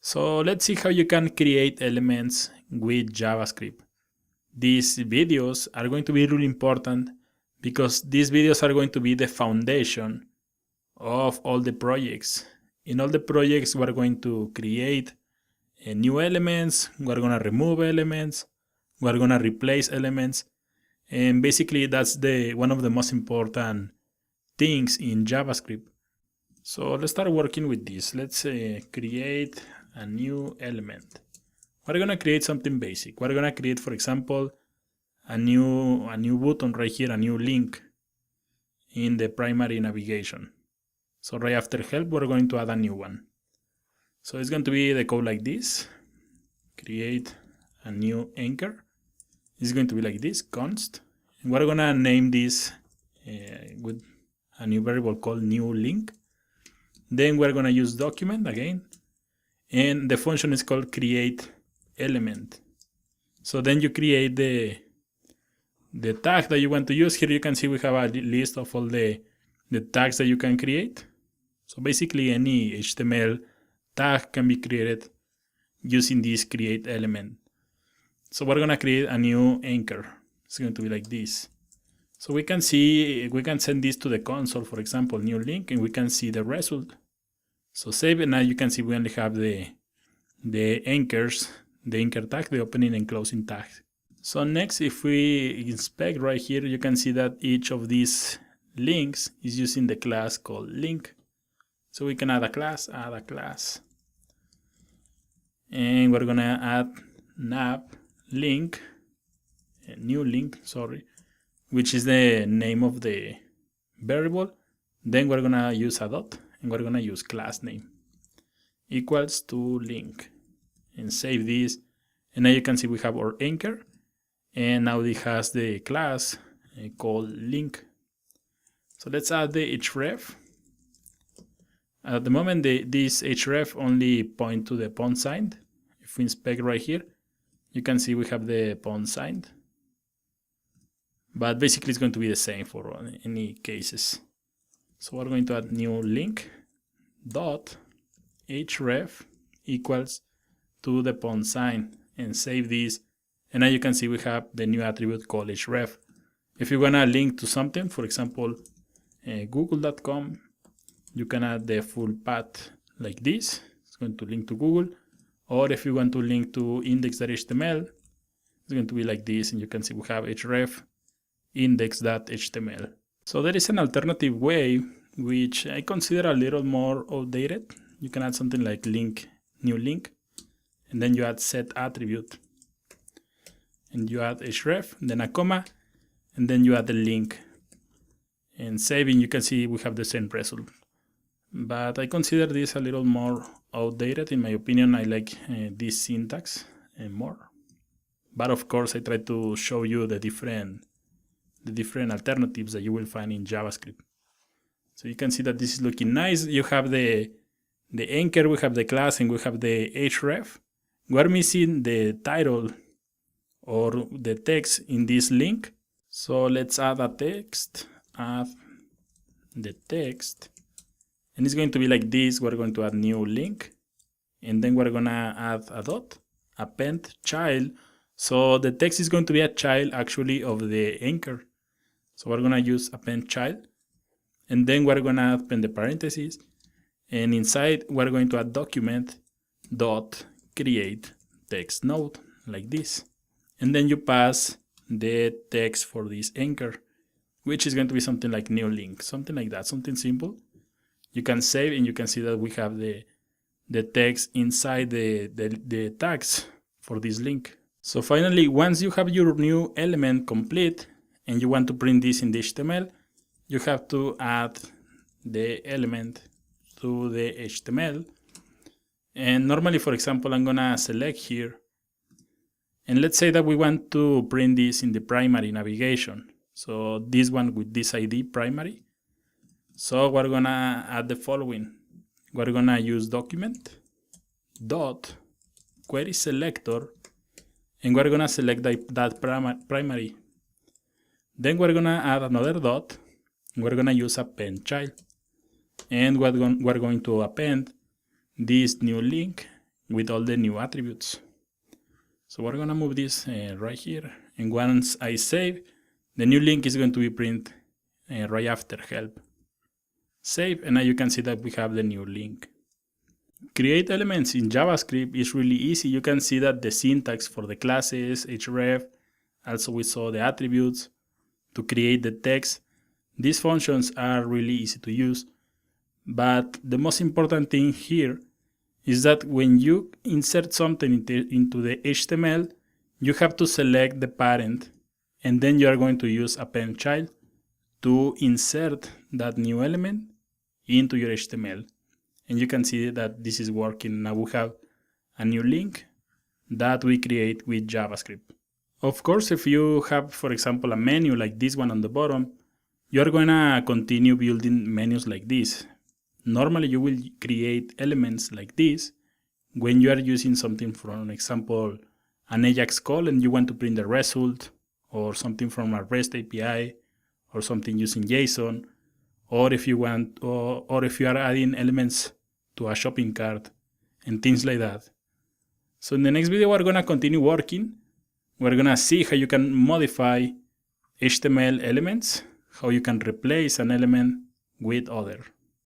So let's see how you can create elements with JavaScript. These videos are going to be really important because these videos are going to be the foundation of all the projects. In all the projects, we're going to create new elements, we're going to remove elements, we're going to replace elements, and basically that's one of the most important things in JavaScript. So let's start working with this. Let's create a new element. We're going to create something basic. We're going to create, for example, a new button right here, a new link in the primary navigation. So right after help, we're going to add a new one. So it's going to be the code like this. Create a new anchor. It's going to be like this, const. And we're going to name this with a new variable called new link. Then we're going to use document again. And the function is called create element. So then you create the tag that you want to use. Here you can see we have a list of all the tags that you can create. So basically any HTML tag can be created using this create element. So we're going to create a new anchor. It's going to be like this. So we can send this to the console, for example, new link, and we can see the result. So save it. Now you can see we only have the anchors, the anchor tag, the opening and closing tag. So next, if we inspect right here, you can see that each of these links is using the class called link. So we can add a class, and we're gonna add nav link, new link, sorry, which is the name of the variable. Then we're gonna use a dot, and we're gonna use class name equals to link, and save this. And now you can see we have our anchor, and now it has the class called link. So let's add the href. At the moment, this href only point to the pound sign. If we inspect right here, you can see we have the pound sign. But basically it's going to be the same for any cases. So we're going to add new link dot href equals to the pound sign, and save this. And now you can see we have the new attribute called href. If you want to link to something, for example, google.com, you can add the full path like this. It's going to link to Google. Or if you want to link to index.html, it's going to be like this, and you can see we have href index.html. So there is an alternative way which I consider a little more outdated. You can add something like link, new link, and then you add set attribute, and you add href, then a comma, and then you add the link, and saving. You can see we have the same result. But I consider this a little more outdated. In my opinion, I like this syntax more. But of course, I try to show you the different alternatives that you will find in JavaScript. So you can see that this is looking nice. You have the anchor, we have the class, and we have the href. We're missing the title or the text in this link. So let's add a text, add the text. And it's going to be like this. We're going to add new link, and then we're gonna add a dot, append child. So the text is going to be a child actually of the anchor. So we're gonna use append child, and then we're gonna append the parentheses, and inside we're going to add document dot create text node like this, and then you pass the text for this anchor, which is going to be something like new link, something like that, something simple. You can save, and you can see that we have the text inside the tags for this link. So finally, once you have your new element complete and you want to print this in the HTML, you have to add the element to the HTML. And normally, for example, I'm gonna select here, and let's say that we want to print this in the primary navigation. So this one with this ID primary. So we're gonna add the following. We're gonna use document dot query selector, and we're gonna select that primary. Then we're gonna add another dot, and we're gonna use append child, and we're going to append this new link with all the new attributes. So we're gonna move this right here, and once I save, the new link is going to be printed right after help. Save, and now you can see that we have the new link. Create elements in JavaScript is really easy. You can see that the syntax for the classes, href, also we saw the attributes to create the text. These functions are really easy to use, but the most important thing here is that when you insert something into the HTML, you have to select the parent, and then you are going to use append child to insert that new element into your HTML. And you can see that this is working. Now we have a new link that we create with JavaScript. Of course, if you have, for example, a menu like this one on the bottom, you're gonna continue building menus like this. Normally, you will create elements like this when you are using something from, example, an Ajax call and you want to print the result, or something from a REST API, or something using JSON, or if you want, or if you are adding elements to a shopping cart and things like that. So in the next video, we're gonna continue working. We're gonna see how you can modify HTML elements, how you can replace an element with other.